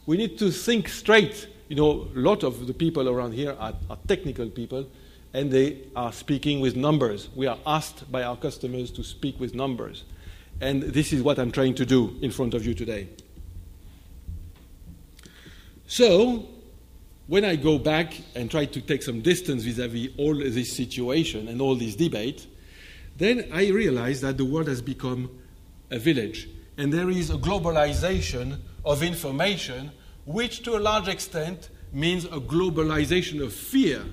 We need to think straight. You know, a lot of the people around here are technical people, and they are speaking with numbers. We are asked by our customers to speak with numbers. And this is what I'm trying to do in front of you today. So, when I go back and try to take some distance vis-à-vis all this situation and all this debate, then I realize that the world has become a village. And there is a globalization of information, which to a large extent means a globalization of fear.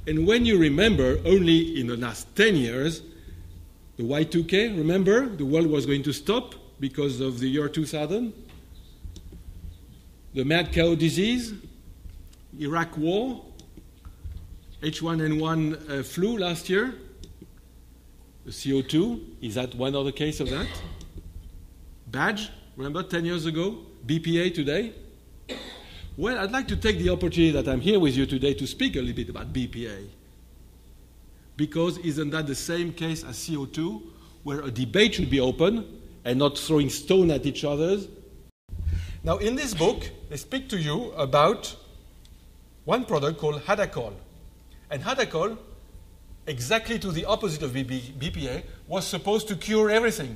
And when you remember, only in the last 10 years, the Y2K, remember, the world was going to stop because of the year 2000. The mad cow disease, Iraq war, H1N1 flu last year, the CO2, is that one other case of that? Badge, remember 10 years ago? BPA today? Well, I'd like to take the opportunity that I'm here with you today to speak a little bit about BPA. Because isn't that the same case as CO2, where a debate should be open and not throwing stone at each other? Now, in this book, they speak to you about one product called Hadacol. And Hadacol, exactly to the opposite of BPA, was supposed to cure everything.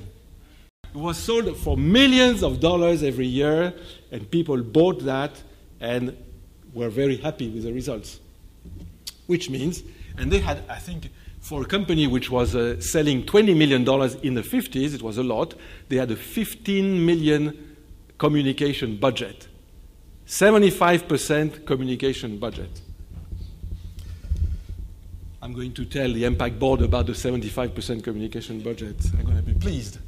It was sold for millions of dollars every year, and people bought that and were very happy with the results. Which means, and they had, I think, for a company which was selling $20 million in the 50s, it was a lot, they had a 15 million communication budget. 75% communication budget. I'm going to tell the EMPAC board about the 75% communication budget. I'm going to be pleased.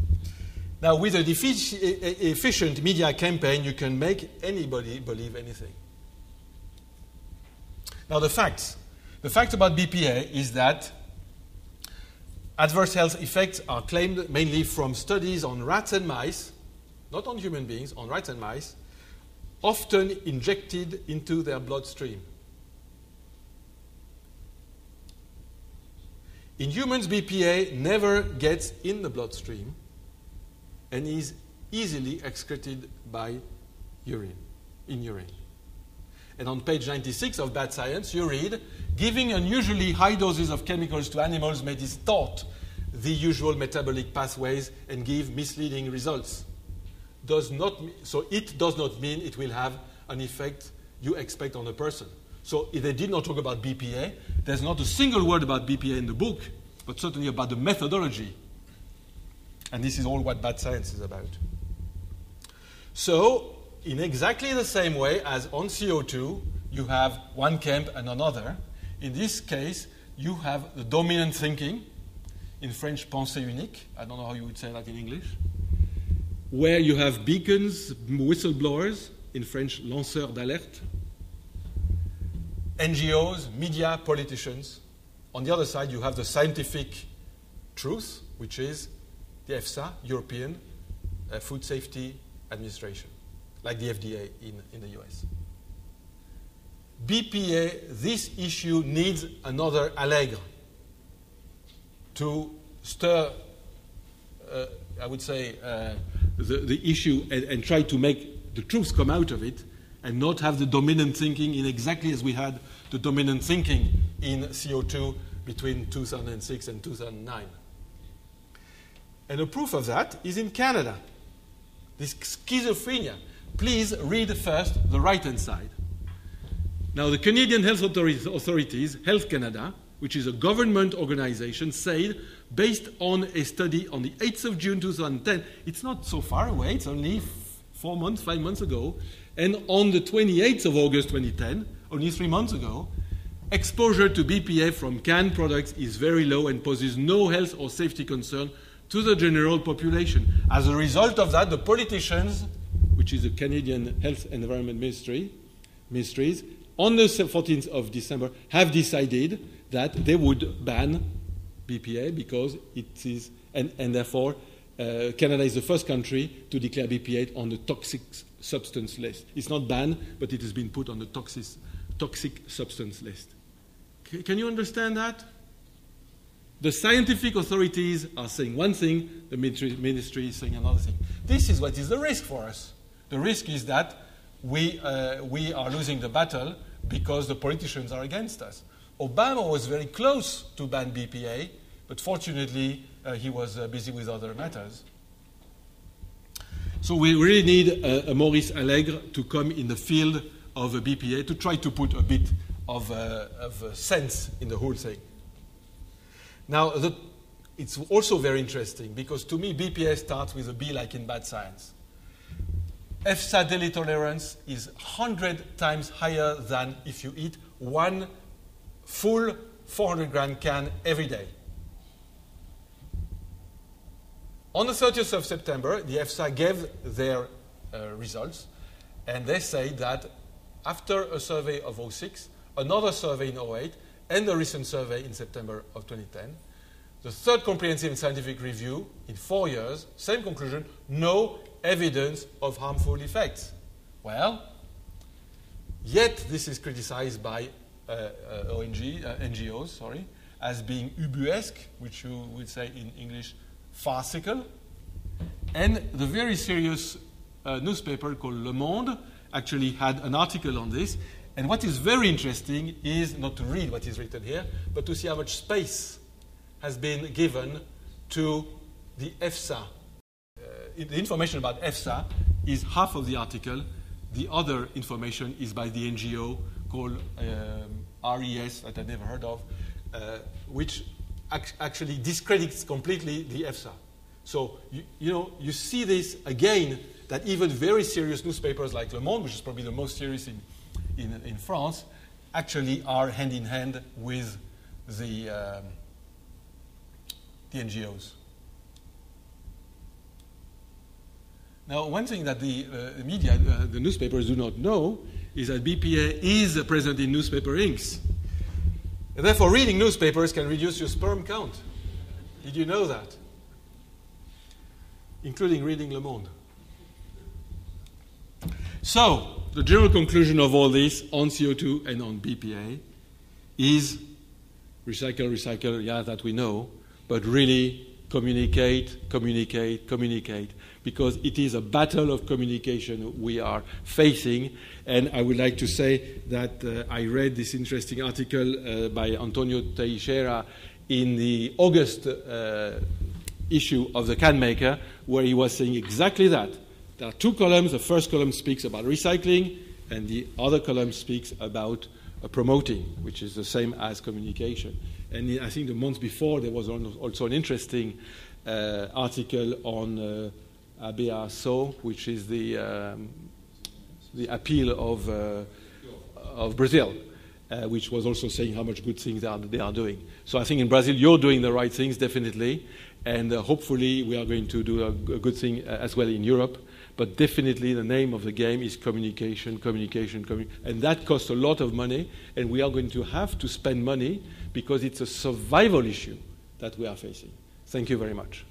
Now, with an efficient media campaign, you can make anybody believe anything. Now, the facts. The fact about BPA is that adverse health effects are claimed mainly from studies on rats and mice, not on human beings, on rats and mice, often injected into their bloodstream. In humans, BPA never gets in the bloodstream and is easily excreted by urine, in urine. And on page 96 of Bad Science, you read, giving unusually high doses of chemicals to animals may distort the usual metabolic pathways and give misleading results. So it does not mean it will have an effect you expect on a person. So if they did not talk about BPA, there's not a single word about BPA in the book, but certainly about the methodology. And this is all what Bad Science is about. So, in exactly the same way as on CO2, you have one camp and another. In this case, you have the dominant thinking, in French, pensée unique. I don't know how you would say that in English. Where you have beacons, whistleblowers, in French, lanceurs d'alerte. NGOs, media, politicians. On the other side, you have the scientific truth, which is the EFSA, European Food Safety Administration, like the FDA in the US. BPA, this issue needs another Allegre to stir, I would say, the issue and try to make the truth come out of it and not have the dominant thinking in exactly as we had the dominant thinking in CO2 between 2006 and 2009. And a proof of that is in Canada. This schizophrenia. Please read first the right-hand side. Now, the Canadian Health Authorities, Health Canada, which is a government organization, said, based on a study on the 8th of June 2010, it's not so far away, it's only 5 months ago, and on the 28th of August 2010, only 3 months ago, exposure to BPA from canned products is very low and poses no health or safety concern to the general population. As a result of that, the politicians, which is the Canadian Health and Environment Ministries, on the 14th of December, have decided that they would ban BPA because it is, and therefore, Canada is the first country to declare BPA on the toxic substance list. It's not banned, but it has been put on the toxic substance list. Can you understand that? The scientific authorities are saying one thing, the ministry is saying another thing. This is what is the risk for us. The risk is that we are losing the battle because the politicians are against us. Obama was very close to ban BPA, but fortunately he was busy with other matters. So we really need a Maurice Allègre to come in the field of a BPA to try to put a bit of sense in the whole thing. Now, it's also very interesting because to me BPA starts with a B like in bad science. EFSA daily tolerance is 100 times higher than if you eat one full 400-gram can every day. On the 30th of September, the EFSA gave their results, and they say that after a survey of 2006, another survey in 2008, and the recent survey in September of 2010, the third comprehensive scientific review in 4 years, same conclusion, no evidence of harmful effects. Well, yet this is criticized by NGOs, as being ubuesque, which you would say in English, farcical. And the very serious newspaper called Le Monde actually had an article on this. And what is very interesting is not to read what is written here, but to see how much space has been given to the EFSA. The information about EFSA is half of the article. The other information is by the NGO called RES, that I never heard of, which actually discredits completely the EFSA. So, you see this again, that even very serious newspapers like Le Monde, which is probably the most serious in France, actually are hand in hand with the NGOs. Now, one thing that the media, the newspapers do not know is that BPA is present in newspaper inks. And therefore, reading newspapers can reduce your sperm count. Did you know that? Including reading Le Monde. So, the general conclusion of all this on CO2 and on BPA is recycle, yeah, that we know, but really communicate, because it is a battle of communication we are facing. And I would like to say that I read this interesting article by Antonio Teixeira in the August issue of the Canmaker, where he was saying exactly that. There are two columns. The first column speaks about recycling, and the other column speaks about promoting, which is the same as communication. And I think the month before, there was also an interesting article on Labbé, which is the appeal of Brazil, which was also saying how much good things they are doing. So I think in Brazil, you're doing the right things, definitely, and hopefully we are going to do a good thing as well in Europe. But definitely the name of the game is communication, and that costs a lot of money, and we are going to have to spend money because it's a survival issue that we are facing. Thank you very much.